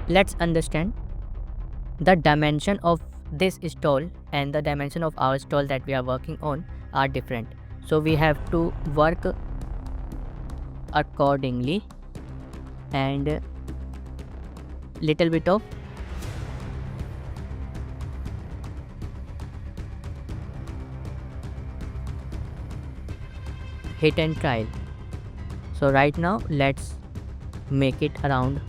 let's understand the dimension of this stall and the dimension of our stall that we are working on are different. So we have to work accordingly, and little bit of hit and trial. So right now let's make it around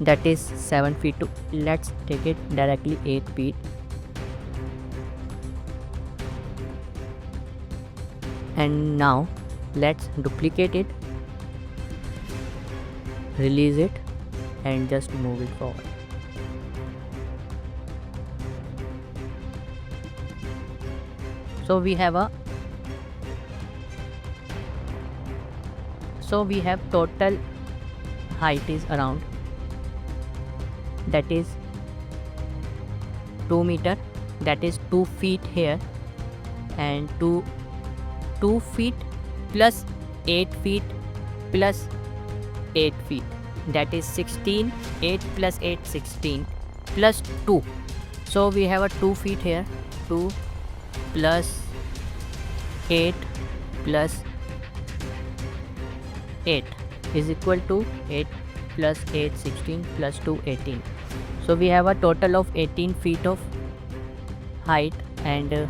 7 feet to let's take it directly 8 feet, and now let's duplicate it, release it, and just move it forward. So we have total height is around, that is 2 meter, that is 2 feet here, and 2 feet plus 8 feet plus 8 feet, that is 16. 8 plus 8 16 plus 2. So we have a 2 feet here. 2 plus 8 plus 8 is equal to 8 plus 8 16 plus 2 18. So we have a total of 18 feet of height and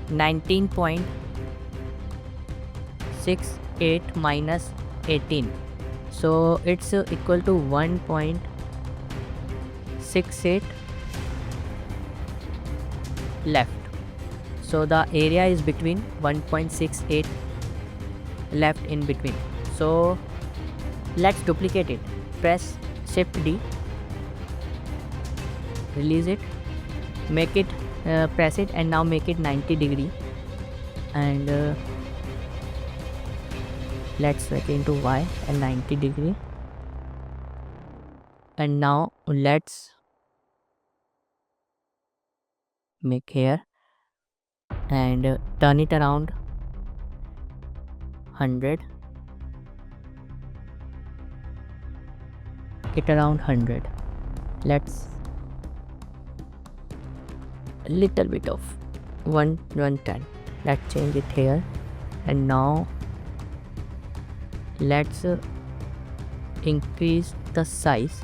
19.68 minus 18. So it's equal to 1.68 left. So the area is between 1.68 left in between. So let's duplicate it. Press Shift D, release it, make it press it, and now make it 90 degree, and let's make it into Y and 90 degree, and now let's make here and turn it around 100, it around 100. Let's a little bit of 110. Let's change it here, and now let's increase the size.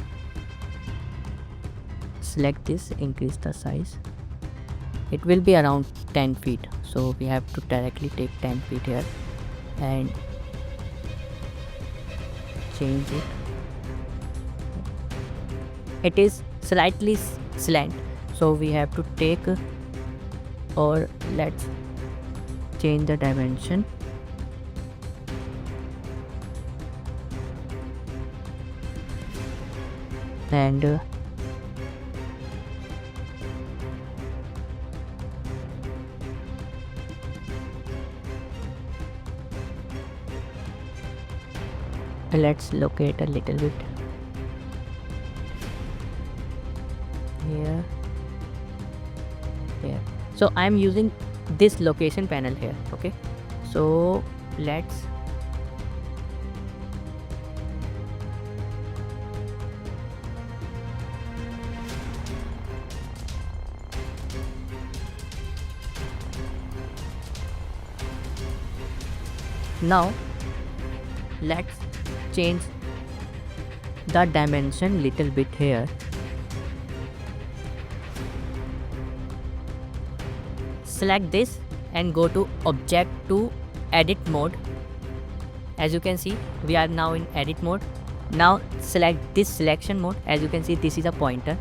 Select this, increase the size. It will be around 10 feet, so we have to directly take 10 feet here and change it. It is slightly slant, so we have to take, or let's change the dimension. And let's locate a little bit here. So I'm using this location panel here. Okay, so let's now let's change the dimension little bit here. Select this and go to object to edit mode. As you can see, we are now in edit mode. Now select this selection mode. As you can see, this is a pointer.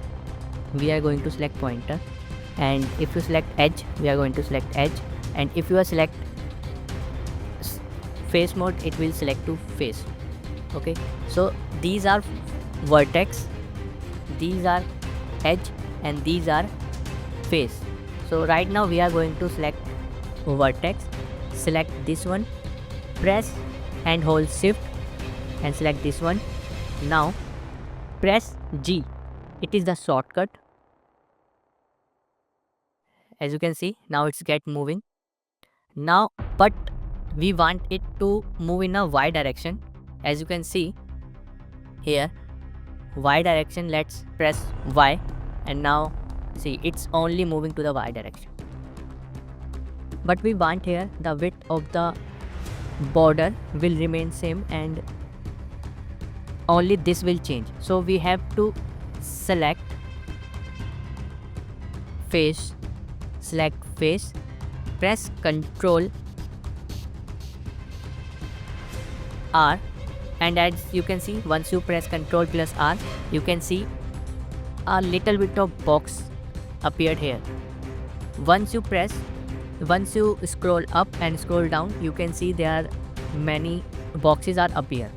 We are going to select pointer, and if you select edge, we are going to select edge, and if you are select face mode, it will select to face. Okay, so these are vertex, these are edge, and these are face. So right now we are going to select vertex. Select this one, press and hold shift and select this one. Now press G, it is the shortcut, As you can see, now it's get moving. Now, but we want it to move in a y direction. As you can see here, y direction, let's press Y, and now see it's only moving to the y direction. But we want here the width of the border will remain same and only this will change. So we have to select face, press Ctrl R, and as you can see, once you press Ctrl plus R, you can see a little bit of box appeared here. Once you scroll up and scroll down, you can see there are many boxes are appear.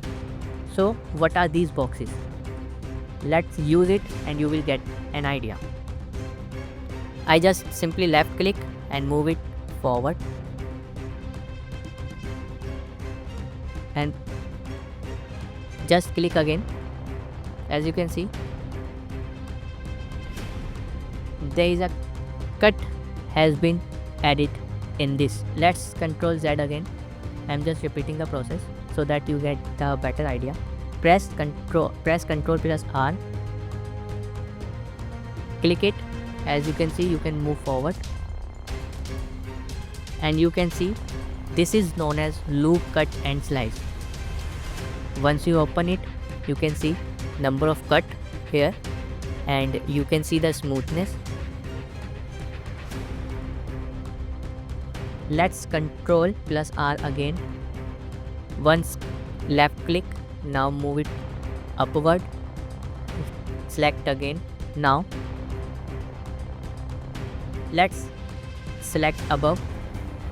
So what are these boxes? Let's use it and you will get an idea. I just simply left click and move it forward, and just click again. As you can see, there is a cut has been added in this. Let's Ctrl Z again. I'm just repeating the process so that you get the better idea. Press Ctrl plus R, click it. As you can see, you can move forward, and you can see this is known as loop cut and slice. Once you open it, you can see number of cut here, and you can see the smoothness. Let's Ctrl plus R again. Once left click, now move it upward, select again. Now let's select above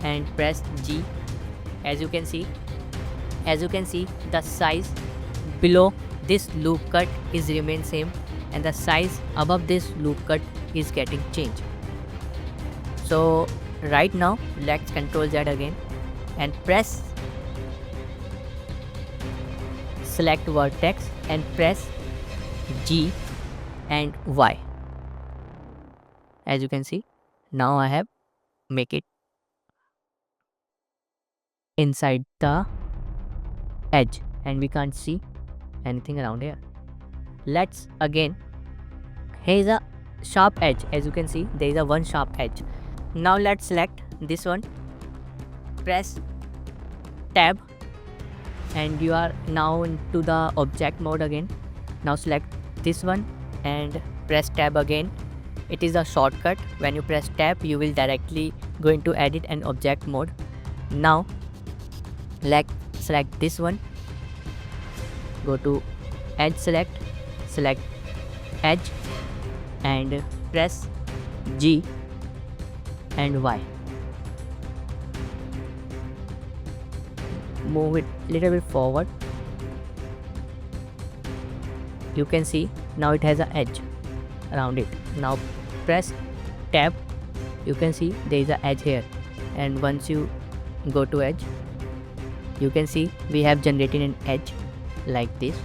and press G. As you can see, the size below this loop cut is remain same, and the size above this loop cut is getting changed. So right now let's Ctrl Z again and press select vertex and press G and Y. As you can see, now I have make it inside the edge and we can't see anything around here. Let's again, here is a sharp edge. As you can see, there is a one sharp edge. Now let's select this one, press tab, and you are now into the object mode again. Now select this one and press tab again. It is a shortcut. When you press tab, you will directly go into edit and object mode. Now let's select this one, go to edge, select edge and press G and Y. Move it little bit forward. You can see now it has an edge around it. Now press tab, you can see there is an edge here, and once you go to edge, you can see we have generated an edge like this.